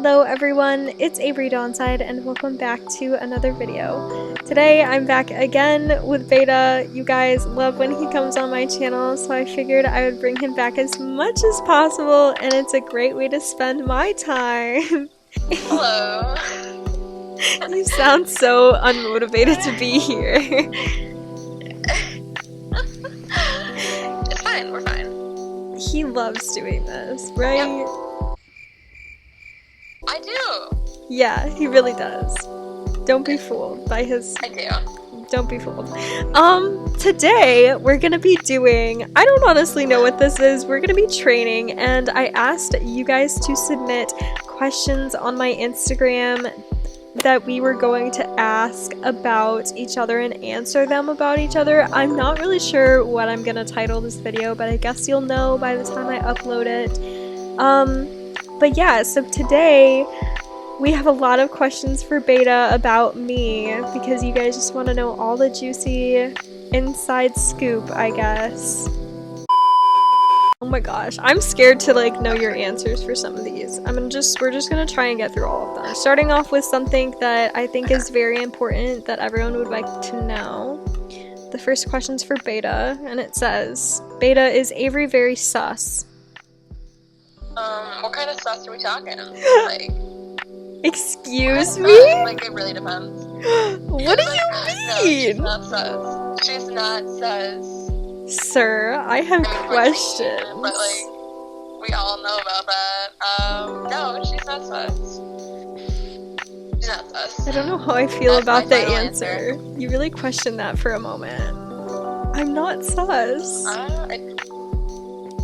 Hello everyone, it's averydawnside and welcome back to another video. Today I'm back again with 𝐵𝐸. You guys love when he comes on my channel, so I figured I would bring him back as much as possible, and it's a great way to spend my time. Hello. You sound so unmotivated to be here. It's fine, we're fine. He loves doing this, right? Yep. I do. Yeah, he really does. Don't be fooled by his... I do. Don't be fooled. Today we're gonna be doing... I don't honestly know what this is. We're gonna be training, and I asked you guys to submit questions on my Instagram that we were going to ask about each other and answer them about each other. I'm not really sure what I'm gonna title this video, but I guess you'll know by the time I upload it. But yeah, so today we have a lot of questions for 𝐵𝐸 about me because you guys just want to know all the juicy inside scoop, I guess. Oh my gosh, I'm scared to like know your answers for some of these. We're just gonna try and get through all of them. Starting off with something that I think is very important that everyone would like to know. The first question's for 𝐵𝐸, and it says, 𝐵𝐸, is Avery very sus? What kind of sus are we talking? Like, excuse me? Like, it really depends. What do you mean? No, she's not sus. She's not sus. Sir, I have questions. But, like, we all know about that. No, she's not sus. She's not sus. I don't know how I feel about the final answer. You really questioned that for a moment. I'm not sus. It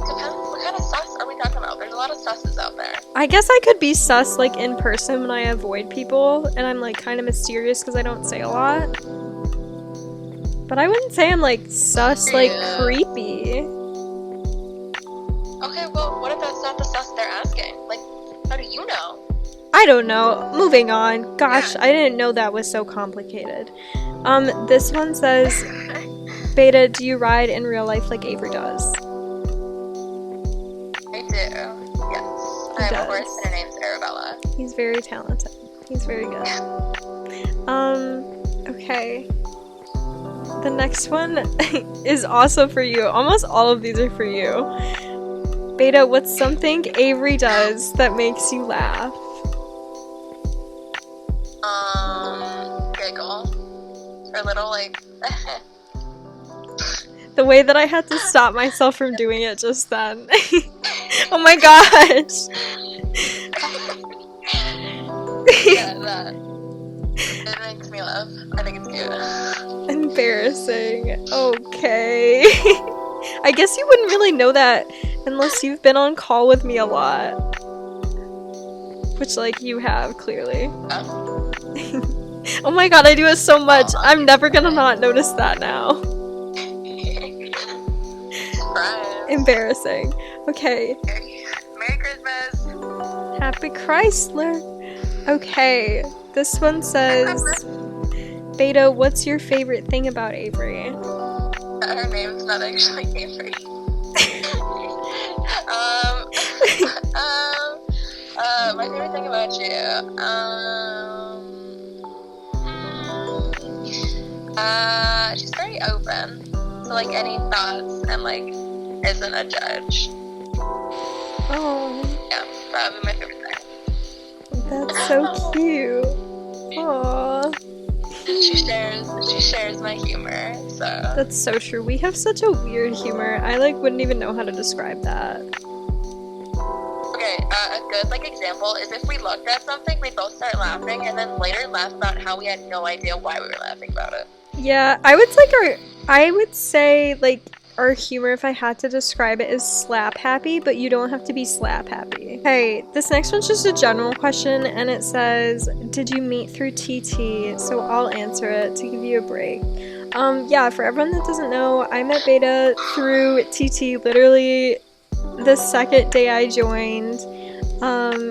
depends. What kind of sus are we talking about? There's a lot of susses out there. I guess I could be sus like in person when I avoid people, and I'm like kind of mysterious because I don't say a lot. But I wouldn't say I'm like sus, like creepy. Okay, well, what if that's not the sus they're asking? Like, how do you know? I don't know. Moving on. Gosh, I didn't know that was so complicated. This one says, 𝐵𝐸, do you ride in real life like Avery does? I do, yes. I have a horse and her name's Arabella. He's very talented. He's very good. Okay. The next one is also for you. Almost all of these are for you. 𝐵𝐸, what's something Avery does that makes you laugh? Giggle. Her little, like... The way that I had to stop myself from doing it just then. Oh my gosh! Yeah, that. It makes me laugh. I think it's cute. Embarrassing. Okay. I guess you wouldn't really know that unless you've been on call with me a lot. Which, like, you have, clearly. Oh my god, I do it so much. I'm never gonna not notice that now. Embarrassing. Okay. Merry Christmas. Happy Chrysler. Okay. This one says, 𝐵𝐸, what's your favorite thing about Avery? Her name's not actually Avery. My favorite thing about you, she's very open to, like, any thoughts and, like, isn't a judge. Oh. Yeah, that would be my favorite thing. That's so cute. Aww. She shares my humor, so. That's so true. We have such a weird humor. I, like, wouldn't even know how to describe that. Okay, a good, like, example is if we looked at something, we'd both start laughing, and then later laugh about how we had no idea why we were laughing about it. Yeah, I would say, like, our humor, if I had to describe it, is slap happy, but you don't have to be slap happy. Okay, this next one's just a general question, and it says, did you meet through TT? So I'll answer it to give you a break. Yeah, for everyone that doesn't know, I met 𝐵𝐸 through TT literally the second day I joined.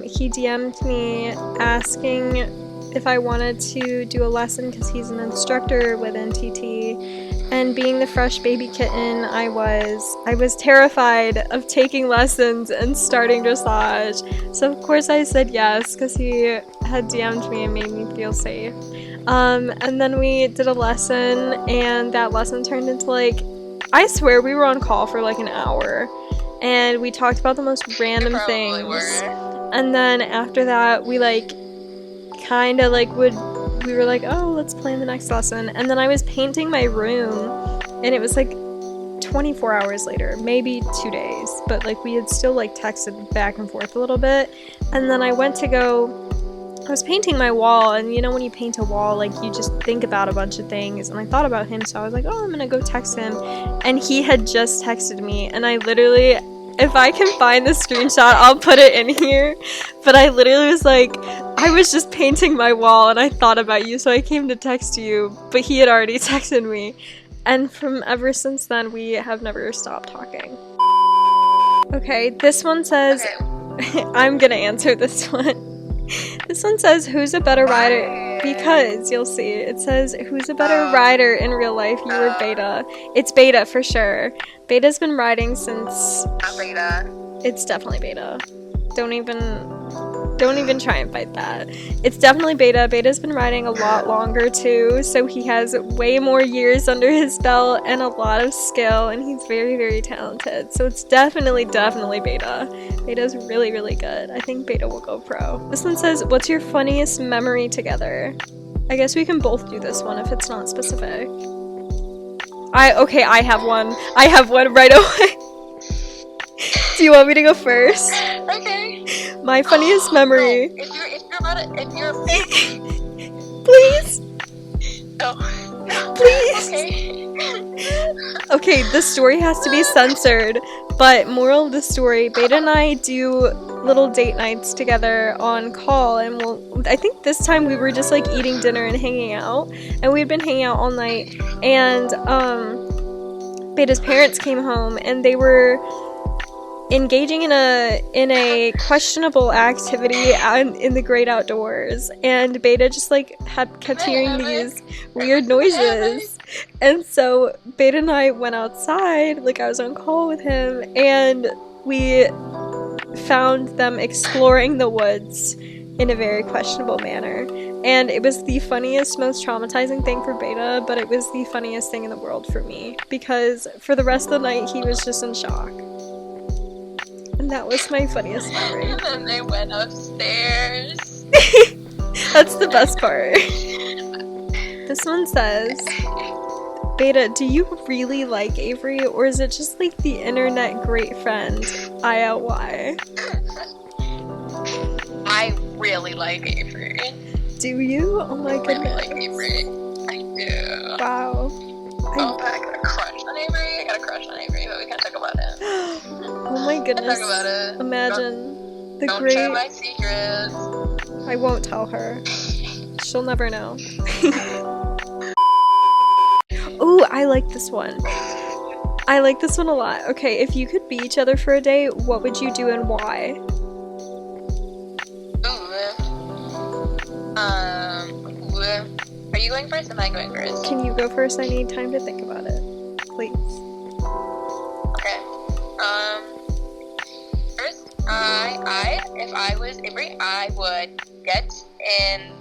He DM'd me asking if I wanted to do a lesson because he's an instructor with NTT. And being the fresh baby kitten I was terrified of taking lessons and starting dressage. So of course I said yes because he had DM'd me and made me feel safe. And then we did a lesson, and that lesson turned into like, I swear we were on call for like an hour, and we talked about the most random things. And then after that, we like kind of like we were like, oh, let's plan the next lesson. And then I was painting my room, and it was like 24 hours later, maybe 2 days, but like we had still like texted back and forth a little bit. And then I went to go, I was painting my wall, and you know when you paint a wall, like you just think about a bunch of things, and I thought about him, so I was like, oh, I'm gonna go text him. And he had just texted me, and I literally, if I can find the screenshot, I'll put it in here, but I literally was like, I was just painting my wall and I thought about you, so I came to text you, but he had already texted me. And from ever since then, we have never stopped talking. Okay, this one says, I'm gonna answer this one. This one says, who's a better rider? Because, you'll see, it says, who's a better rider in real life, you or Beta? It's Beta, for sure. Beta's been riding since... Not Beta. It's definitely Beta. Don't even try and fight that. It's definitely Beta. Beta's been riding a lot longer, too, so he has way more years under his belt and a lot of skill, and he's very, very talented. So it's definitely Beta. Beta's really, really good. I think Beta will go pro. This one says, what's your funniest memory together? I guess we can both do this one if it's not specific. Okay, I have one. I have one right away. Do you want me to go first? Okay. My funniest memory. No, if you're Please. No. Please. Okay. Okay, the story has to be censored, but moral of the story, Beta and I do little date nights together on call, and I think this time we were just like eating dinner and hanging out, and we had been hanging out all night, and Beta's parents came home, and they were engaging in a questionable activity out in the great outdoors, and Beta just like kept hearing these weird noises, and so Beta and I went outside, like I was on call with him, and we found them exploring the woods in a very questionable manner, and it was the funniest, most traumatizing thing for Beta, but it was the funniest thing in the world for me, because for the rest of the night he was just in shock. And that was my funniest memory. And then they went upstairs. That's the best part. This one says, Beta, do you really like Avery, or is it just like the internet great friend, ILY? I really like Avery. Do you? Oh my goodness. I really like Avery. I do. Wow. Oh, I got a crush on Avery. But we can't talk about it. Oh my goodness. Talk about it. Imagine the Don't great... share my secrets. I won't tell her. She'll never know. Ooh, I like this one. I like this one a lot. Okay, if you could be each other for a day, what would you do and why? Are you going first? Am I going first? Can you go first? I need time to think about it. Please. Okay. First, if I was Avery, I would get in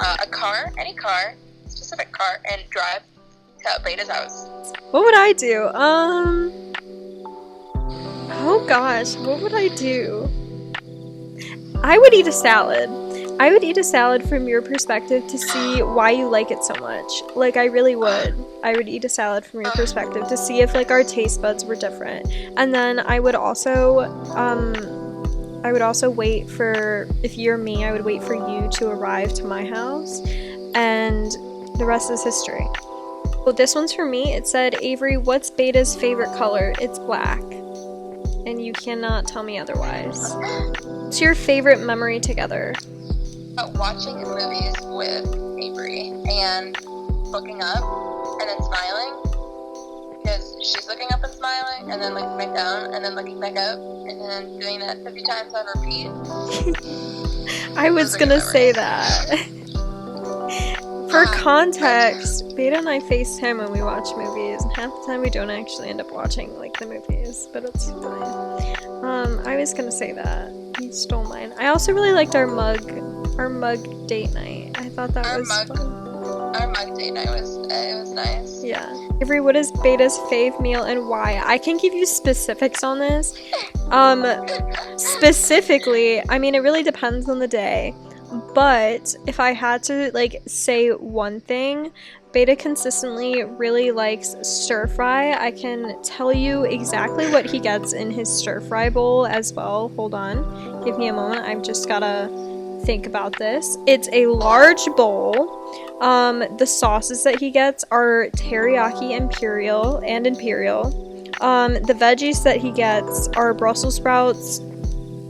a car, any car, specific car, and drive to Beta's house. What would I do? Oh gosh, what would I do? I would eat a salad. I would eat a salad from your perspective to see why you like it so much. Like, I really would. I would eat a salad from your perspective to see if, like, our taste buds were different. And then I would also wait for, if you're me, I would wait for you to arrive to my house. And the rest is history. Well, this one's for me. It said, Avery, what's Beta's favorite color? It's black. And you cannot tell me otherwise. What's your favorite memory together? Watching movies with Avery and looking up and then smiling, because she's looking up and smiling and then looking back down and then looking back up and then doing that 50 times on repeat. I was gonna say that. For context, Beta and I FaceTime when we watch movies, and half the time we don't actually end up watching, like, the movies, but it's fine. I was gonna say that. You stole mine. I also really liked our mug date night. I thought that was fun. Our mug date night was nice. Yeah. Avery, what is Beta's fave meal and why? I can give you specifics on this. Specifically, I mean, it really depends on the day. But if I had to, like, say one thing, Beta consistently really likes stir fry. I can tell you exactly what he gets in his stir fry bowl as well. Hold on. Give me a moment. I've just gotta think about this. It's a large bowl. The sauces that he gets are teriyaki imperial. The veggies that he gets are Brussels sprouts,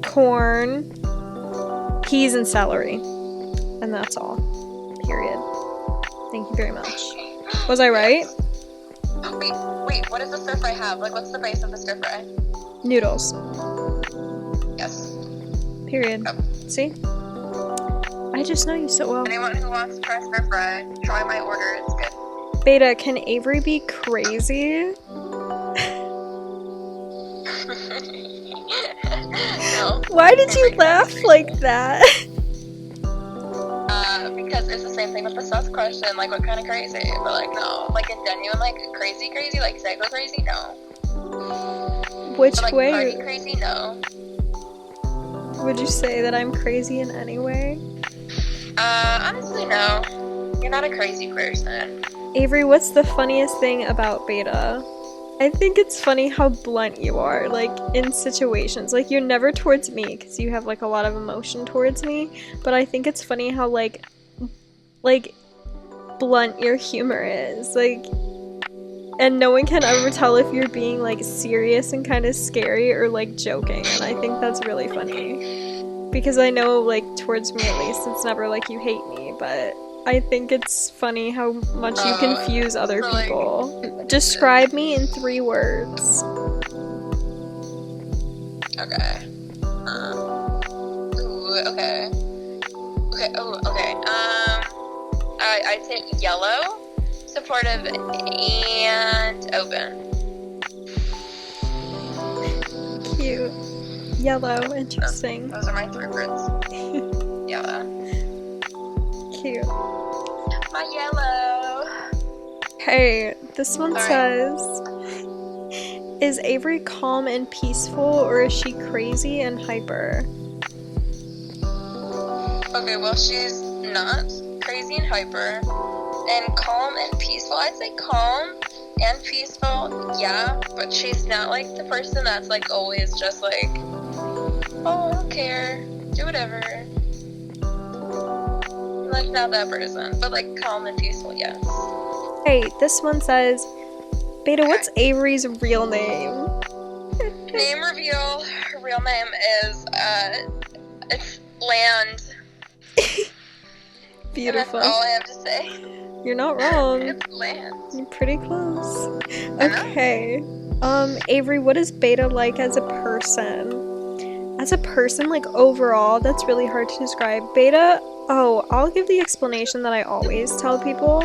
corn, peas, and celery. And that's all. Period. Thank you very much. Was I right? Wait, what does the stir fry have? Like, what's the base of the stir fry? Noodles. Yes. Period. Yep. See? I just know you so well. Anyone who wants to try stir fry, try my order. It's good. Beta, can Avery be crazy? No. Why did you laugh like that? Because it's the same thing with the sus question, like, what kind of crazy? But, like, no. Like, in genuine, like, crazy, like, psycho crazy, no. Which but, like, way? party crazy, no. Would you say that I'm crazy in any way? Honestly, no. You're not a crazy person. Avery, what's the funniest thing about Beta? I think it's funny how blunt you are, like, in situations. Like, you're never towards me, because you have, like, a lot of emotion towards me, but I think it's funny how, like, blunt your humor is, like, and no one can ever tell if you're being, like, serious and kind of scary or, like, joking, and I think that's really funny. Because I know, like, towards me at least, it's never like you hate me, but I think it's funny how much you confuse other people. Like, describe me in 3 words. Okay. Okay. I'd say yellow, supportive, and open. Cute. Yellow. Interesting. Those are my 3 words. Yellow. Cute. My yellow. Hey, this one says, is Avery calm and peaceful, or is she crazy and hyper? Okay, well, she's not crazy and hyper, and calm and peaceful. I'd say calm and peaceful, yeah, but she's not, like, the person that's, like, always just, like, oh, I don't care, do whatever. Like, not that person, but, like, calm and peaceful, yes. Hey, this one says, Beta, what's Avery's real name? Name reveal. Her real name is, it's Land. Beautiful. And that's all I have to say. You're not wrong. It's Land. You're pretty close. Okay. Avery, what is Beta like as a person? As a person, like, overall, that's really hard to describe. Beta, I'll give the explanation that I always tell people.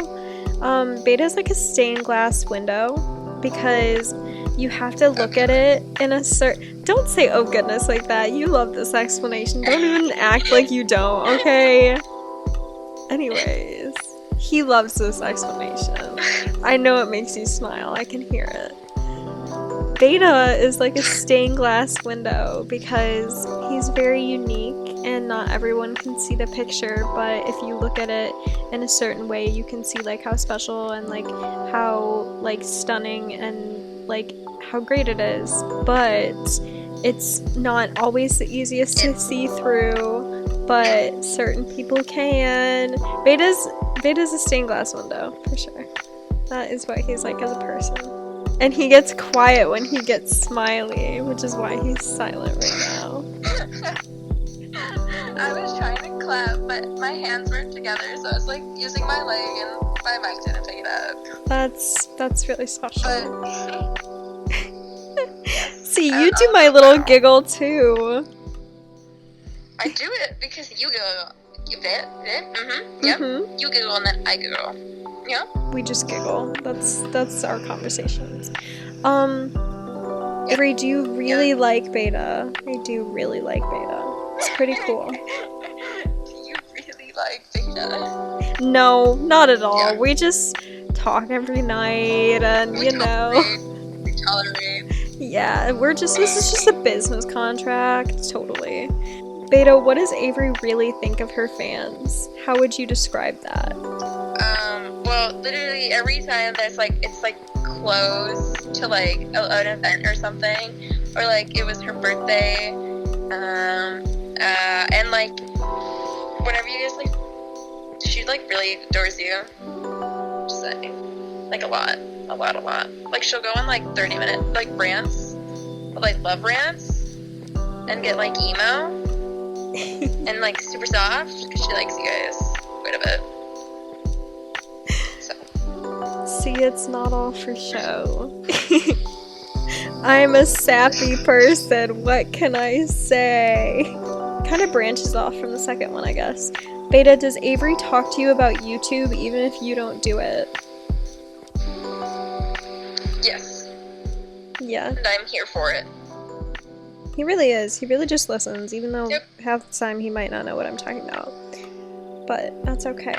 Beta is like a stained glass window, because you have to look at it in a certain... Don't say, oh goodness, like that. You love this explanation. Don't even act like you don't, okay? Anyways, he loves this explanation. I know it makes you smile. I can hear it. Beta is like a stained glass window because he's very unique and not everyone can see the picture, but if you look at it in a certain way, you can see like how special and like how like stunning and like how great it is. But it's not always the easiest to see through, but certain people can. Beta's a stained glass window, for sure. That is what he's like as a person. And he gets quiet when he gets smiley, which is why he's silent right now. I was trying to clap, but my hands weren't together, so I was like using my leg and my mic didn't pick it up. That's really special. But see, you do my little giggle too. I do it because you go. Yep. Mhm. You giggle and then I giggle. Yeah. We just giggle. That's our conversations. Avery, do you really like 𝐵? I do really like 𝐵. It's pretty cool. Do you really like 𝐵? No, not at all. Yeah. We just talk every night, and We tolerate. Yeah, this is just a business contract, totally. 𝐵, what does Avery really think of her fans? How would you describe that? Well, literally every time it's like close to like an event or something, or like it was her birthday, and like whenever you guys like, she like really adores you. Just saying, like a lot. Like she'll go on like 30-minute like rants, like love rants, and get like emo and like super soft because she likes you guys quite a bit. See, it's not all for show. I'm a sappy person, what can I say? Kind of branches off from the second one, I guess. 𝐵, does Avery talk to you about YouTube even if you don't do it? Yes. Yeah. And I'm here for it. He really is. He really just listens, even though Yep. half the time he might not know what I'm talking about. But that's okay.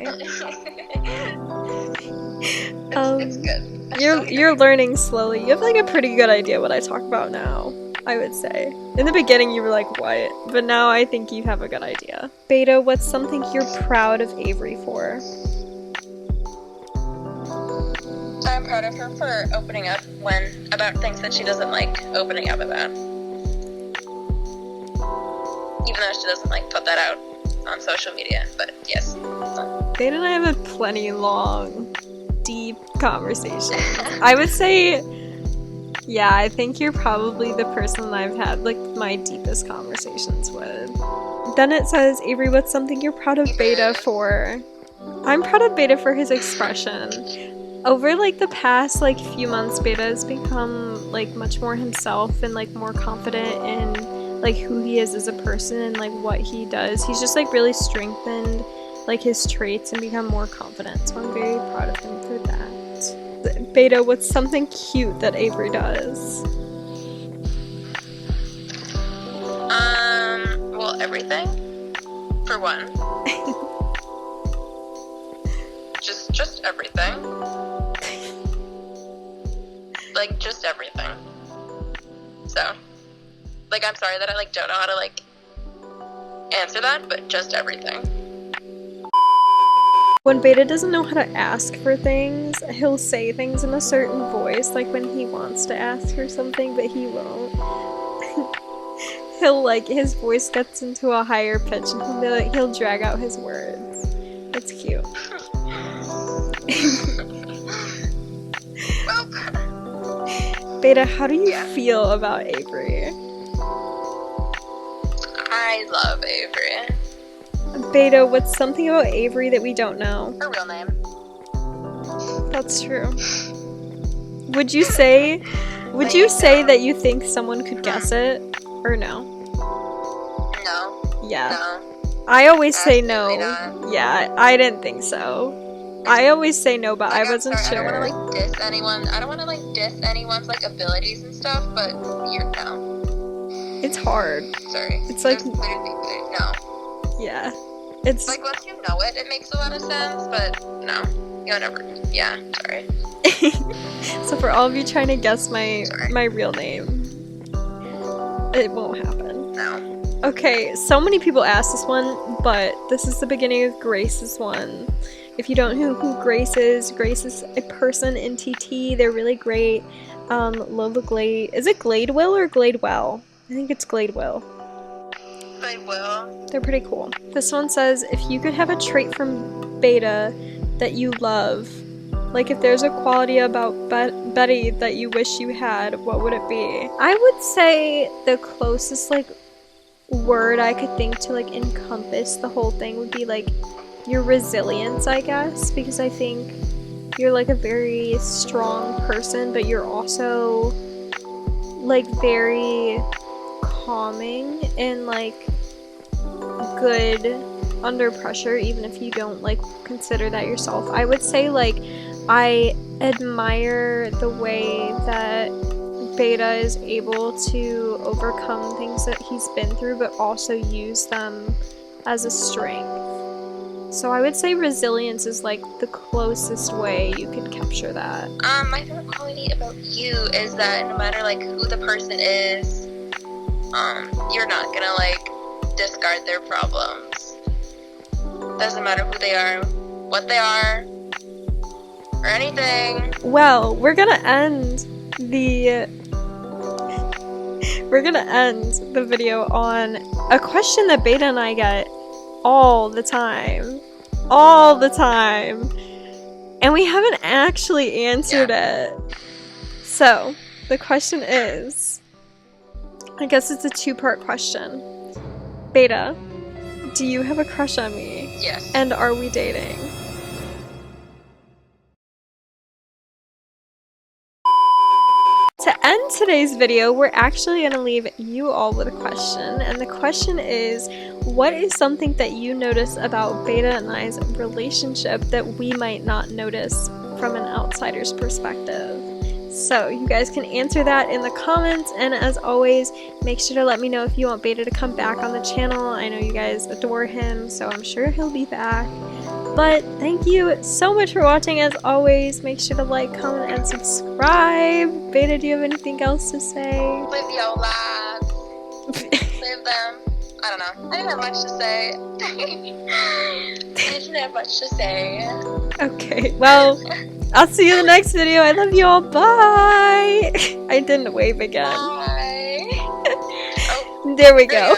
It's good. You're learning slowly. You have like a pretty good idea what I talk about now, I would say. In the beginning you were like, what? But now I think you have a good idea. 𝐵, what's something you're proud of Avery for? I'm proud of her for opening up about things that she doesn't like opening up about. Even though she doesn't like put that out on social media, but yes. 𝐵 and I have a plenty long, deep conversation. I would say, yeah, I think you're probably the person I've had like my deepest conversations with. Then it says, Avery, what's something you're proud of 𝐵 for? I'm proud of 𝐵 for his expression. Over like the past like few months, 𝐵 has become like much more himself and like more confident in like who he is as a person and like what he does. He's just like really strengthened like his traits and become more confident. So I'm very proud of him for that. 𝐵, what's something cute that Avery does? Well, everything. For one. just everything. Like, just everything. So, like, I'm sorry that I, like, don't know how to, like, answer that, but just everything. When 𝐵 doesn't know how to ask for things, he'll say things in a certain voice, like when he wants to ask for something, but he won't. He'll, like, his voice gets into a higher pitch, and he'll drag out his words. It's cute. Well, 𝐵, how do you feel about Avery? I love Avery. 𝐵, what's something about Avery that we don't know? Her real name. That's true. Would you say that you think someone could guess it? Or no? No. Yeah. No. I always say no. Absolutely not. Yeah, I didn't think so. I always say no, but Like, I wasn't I'm sorry, sure. I don't want to, like, diss anyone. I don't want to, like, diss anyone's, like, abilities and stuff, but you're no. It's hard. Sorry. It's like- There's literally no. Yeah. It's Like, once you know it, it makes a lot of sense, but no. You'll never. Yeah, sorry. so for all of you trying to guess Sorry. my real name, it won't happen. No. Okay, so many people ask this one, but this is the beginning of Grace's one. If you don't know who Grace is a person in TT. They're really great. Lola Glade. Is it Gladewell or Gladewell? I think it's Gladewell. I will. They're pretty cool. This one says, if you could have a trait from 𝐵 that you love, like if there's a quality about Betty that you wish you had, what would it be? I would say the closest like word I could think to like encompass the whole thing would be like your resilience, I guess, because I think you're like a very strong person, but you're also like very calming and like good under pressure, even if you don't like consider that yourself. I would say like I admire the way that Beta is able to overcome things that he's been through, but also use them as a strength. So I would say resilience is like the closest way you could capture that. My favorite quality about you is that no matter like who the person is, you're not gonna like discard their problems. Doesn't matter who they are, what they are, or anything. Well, we're gonna end the video on a question that Beta and I get all the time, and we haven't actually answered it. So the question is, I guess it's a two-part question. Beta, do you have a crush on me? Yes. And are we dating? To end today's video, we're actually going to leave you all with a question, and the question is, what is something that you notice about Beta and I's relationship that we might not notice from an outsider's perspective? So you guys can answer that in the comments, and as always, make sure to let me know if you want Beta to come back on the channel. I know you guys adore him, so I'm sure he'll be back. But thank you so much for watching. As always, make sure to like, comment, and subscribe. Beta, do you have anything else to say? Live your lives. Live them. I don't know. I didn't have much to say. I didn't have much to say. Okay, well, I'll see you in the next video. I love you all. Bye. I didn't wave again. Bye. There we go.